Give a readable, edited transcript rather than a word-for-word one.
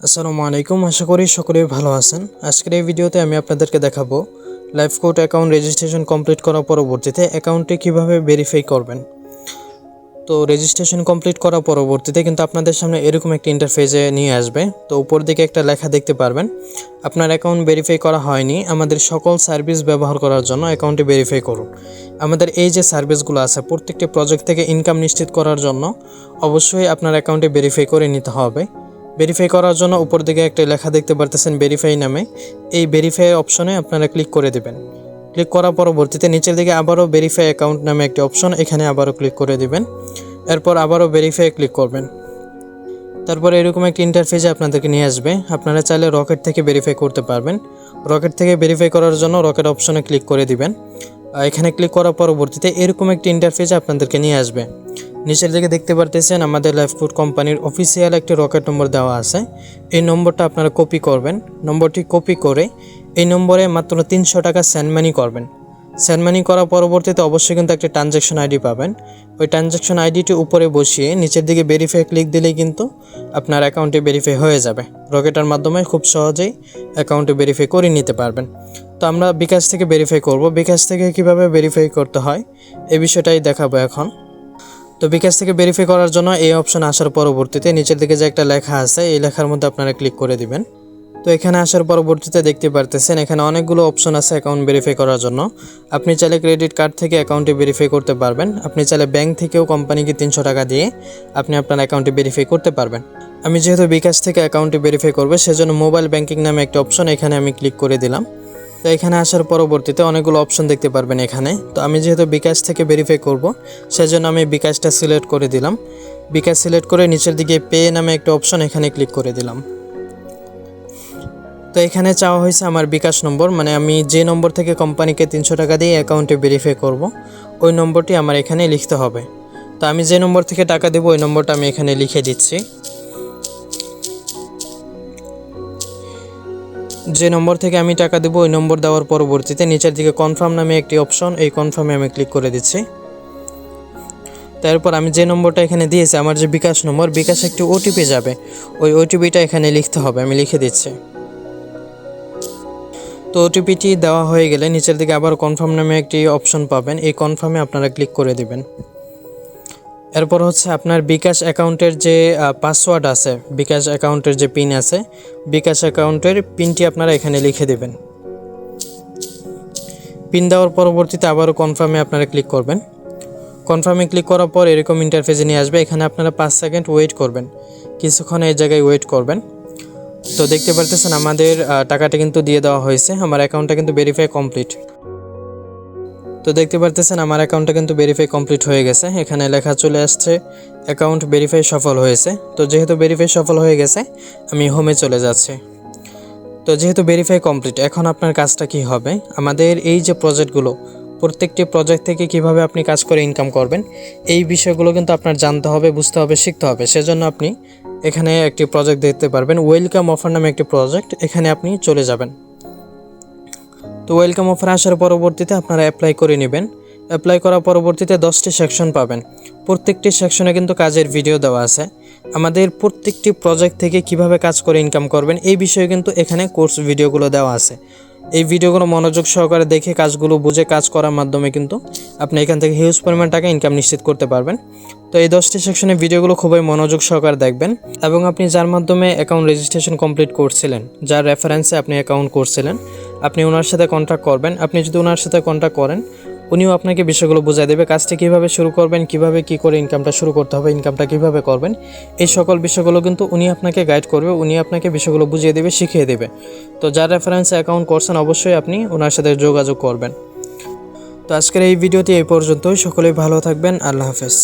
আসসালামু আলাইকুম, আশা করি সকলেই ভালো আছেন। আজকের এই ভিডিওতে আমি আপনাদেরকে দেখাবো life code account registration complete করার পরবর্তীতে অ্যাকাউন্টটি কিভাবে ভেরিফাই করবেন। তো রেজিস্ট্রেশন কমপ্লিট করার পরবর্তীতে কিন্তু আপনাদের সামনে এরকম একটা ইন্টারফেসে নিয়ে আসবে। তো উপর দিকে একটা লেখা দেখতে পারবেন, আপনার অ্যাকাউন্ট ভেরিফাই করা হয়নি, আমাদের সকল সার্ভিস ব্যবহার করার জন্য অ্যাকাউন্টটি ভেরিফাই করুন। আমাদের এই যে সার্ভিসগুলো আছে প্রত্যেকটি প্রজেক্ট থেকে ইনকাম নিশ্চিত করার জন্য অবশ্যই আপনার অ্যাকাউন্টে ভেরিফাই করে নিতে হবে। ভেরিফাই করার জন্য উপর দিকে একটা লেখা দেখতে পারতেছেন ভেরিফাই নামে, এই ভেরিফাই অপশনে আপনারা ক্লিক করে দেবেন। ক্লিক করার পরবর্তীতে নিচের দিকে আবারও ভেরিফাই অ্যাকাউন্ট নামে একটি অপশন, এখানে আবারও ক্লিক করে দিবেন। এরপর আবারও ভেরিফাই ক্লিক করবেন। তারপরে এরকম একটি ইন্টারফেসে আপনাদেরকে নিয়ে আসবে। আপনারা চাইলে রকেট থেকে ভেরিফাই করতে পারবেন। রকেট থেকে ভেরিফাই করার জন্য রকেট অপশনে ক্লিক করে দিবেন। এখানে ক্লিক করার পরবর্তীতে এরকম একটি ইন্টারফেসে আপনাদেরকে নিয়ে আসবে। নিচের দিকে দেখতে পারতেছেন আমাদের লাইফ কোড কোম্পানির অফিসিয়াল একটি রকেট নম্বর দেওয়া আছে। এই নম্বরটা আপনারা কপি করবেন। নম্বরটি কপি করে এই নম্বরে মাত্র 300 টাকা সেন্ড মানি করবেন। সেন্ড মানি করার পরবর্তীতে অবশ্যই কিন্তু একটা ট্রানজ্যাকশন আইডি পাবেন। ওই ট্রানজ্যাকশন আইডিটি উপরে বসিয়ে নিচের দিকে ভেরিফাই ক্লিক দিলেই কিন্তু আপনার অ্যাকাউন্টে ভেরিফাই হয়ে যাবে। রকেটের মাধ্যমে খুব সহজেই অ্যাকাউন্টে ভেরিফাই করে নিতে পারবেন। তো আমরা বিকাশ থেকে ভেরিফাই করব। বিকাশ থেকে কিভাবে ভেরিফাই করতে হয় এই বিষয়টাই দেখাবো এখন। তো বিকাশ থেকে ভেরিফাই করার জন্য এই অপশন আসার পরবর্তীতে নিচের দিকে যে একটা লেখা আছে এই লেখার মধ্যে আপনারা ক্লিক করে দিবেন। তো এখানে আসার পরবর্তীতে দেখতে পারতেছেন এখানে অনেকগুলো অপশন আছে অ্যাকাউন্ট ভেরিফাই করার জন্য। আপনি চাইলে ক্রেডিট কার্ড থেকে অ্যাকাউন্টে ভেরিফাই করতে পারবেন। আপনি চাইলে ব্যাংক থেকেও কোম্পানিকে 300 টাকা দিয়ে আপনি আপনার অ্যাকাউন্টে ভেরিফাই করতে পারবেন। আমি যেহেতু বিকাশ থেকে অ্যাকাউন্টে ভেরিফাই করবো সেজন্য মোবাইল ব্যাংকিং নামে একটা অপশন এখানে আমি ক্লিক করে দিলাম। তো এখানে আসার পরবর্তীতে অনেকগুলো অপশন দেখতে পারবেন এখানে। তো আমি যেহেতু বিকাশ থেকে ভেরিফাই করব সেজন্য আমি বিকাশটা সিলেক্ট করে দিলাম। বিকাশ সিলেক্ট করে নিচের দিকে পে নামে একটা অপশন এখানে ক্লিক করে দিলাম। তো এখানে চাওয়া হয়েছে আমার বিকাশ নম্বর, মানে আমি যে নম্বর থেকে কোম্পানিকে 300 টাকা দিয়ে অ্যাকাউন্টে ভেরিফাই করব ওই নম্বরটি আমার এখানে লিখতে হবে। তো আমি যে নম্বর থেকে টাকা দেবো ওই নম্বরটা আমি এখানে লিখে দিচ্ছি। যে নম্বর থেকে আমি টাকা দেবো ওই নম্বর দেওয়ার পরবর্তীতে নিচের দিকে কনফার্ম নামে একটি অপশন, এই কনফার্মে আমি ক্লিক করে দিচ্ছি। তারপর আমি যে নম্বরটা এখানে দিয়েছি আমার যে বিকাশ নম্বর, বিকাশ একটি ওটিপি যাবে, ওই ওটিপিটা এখানে লিখতে হবে, আমি লিখে দিচ্ছি। তো ওটিপিটি দেওয়া হয়ে গেলে নিচের দিকে আবার কনফার্ম নামে একটি অপশন পাবেন, এই কনফার্মে আপনারা ক্লিক করে দিবেন। এরপর হচ্ছে আপনার বিকাশ অ্যাকাউন্টের যে পাসওয়ার্ড আছে, বিকাশ অ্যাকাউন্টের যে পিন আছে, বিকাশ অ্যাকাউন্টের পিনটি আপনারা এখানে লিখে দেবেন। পিন দেওয়ার পরবর্তীতে আবারও কনফার্মে আপনারা ক্লিক করবেন। কনফার্মে ক্লিক করার পর এরকম ইন্টারফেসে নিয়ে আসবে। এখানে আপনারা 5 সেকেন্ড ওয়েট করবেন, কিছুক্ষণ এই জায়গায় ওয়েট করবেন। তো দেখতে পারতেছেন আমাদের টাকাটা কিন্তু দিয়ে দেওয়া হয়েছে, আমার অ্যাকাউন্টটা কিন্তু ভেরিফাই কমপ্লিট। তো দেখতে পারতেছেন আমার অ্যাকাউন্টটা কিন্তু ভেরিফাই কমপ্লিট হয়ে গেছে। এখানে লেখা চলে আসছে অ্যাকাউন্ট ভেরিফাই সফল হয়েছে। তো যেহেতু ভেরিফাই সফল হয়ে গেছে আমি হোমে চলে যাচ্ছি। তো যেহেতু ভেরিফাই কমপ্লিট, এখন আপনার কাজটা কি হবে, আমাদের এই যে প্রজেক্টগুলো প্রত্যেকটি প্রজেক্ট থেকে কিভাবে আপনি কাজ করে ইনকাম করবেন এই বিষয়গুলো কিন্তু আপনার জানতে হবে, বুঝতে হবে, শিখতে হবে। সেজন্য আপনি এখানে একটি প্রজেক্ট দেখতে পারবেন, ওয়েলকাম অফার নামে একটি প্রজেক্ট, এখানে আপনি চলে যাবেন। তো ওয়েলকাম অফার আসার পরবর্তীতে আপনারা অ্যাপ্লাই করে নেবেন। অ্যাপ্লাই করার পরবর্তীতে 10টি সেকশন পাবেন। প্রত্যেকটি সেকশনে কিন্তু কাজের ভিডিও দেওয়া আছে। আমাদের প্রত্যেকটি প্রজেক্ট থেকে কিভাবে কাজ করে ইনকাম করবেন এই বিষয়ে কিন্তু এখানে কোর্স ভিডিওগুলো দেওয়া আছে। এই ভিডিওগুলো মনোযোগ সহকারে দেখে কাজগুলো বুঝে কাজ করার মাধ্যমে কিন্তু আপনি এখান থেকে হিউজ পরিমাণ টাকা ইনকাম নিশ্চিত করতে পারবেন। তো এই 10টি সেকশনের ভিডিওগুলো খুবই মনোযোগ সহকারে দেখবেন এবং আপনি যার মাধ্যমে অ্যাকাউন্ট রেজিস্ট্রেশন কমপ্লিট করছিলেন, যার রেফারেন্সে আপনি অ্যাকাউন্ট করছিলেন, আপনি ওনার সাথে কন্ট্যাক্ট করবেন। আপনি যদি ওনার সাথে কন্ট্যাক্ট করেন উনিও আপনাকে বিষয়গুলো বুঝিয়ে দেবে, কাজটি কীভাবে শুরু করবেন, কীভাবে কী করে ইনকামটা শুরু করতে হবে, ইনকামটা কীভাবে করবেন, এই সকল বিষয়গুলো কিন্তু উনি আপনাকে গাইড করবে, উনি আপনাকে বিষয়গুলো বুঝিয়ে দেবে, শিখিয়ে দেবে। তো যার রেফারেন্সে অ্যাকাউন্ট করছেন অবশ্যই আপনি ওনার সাথে যোগাযোগ করবেন। তো আজকের এই ভিডিওটি এই পর্যন্তই। সকলেই ভালো থাকবেন। আল্লাহ হাফেজ।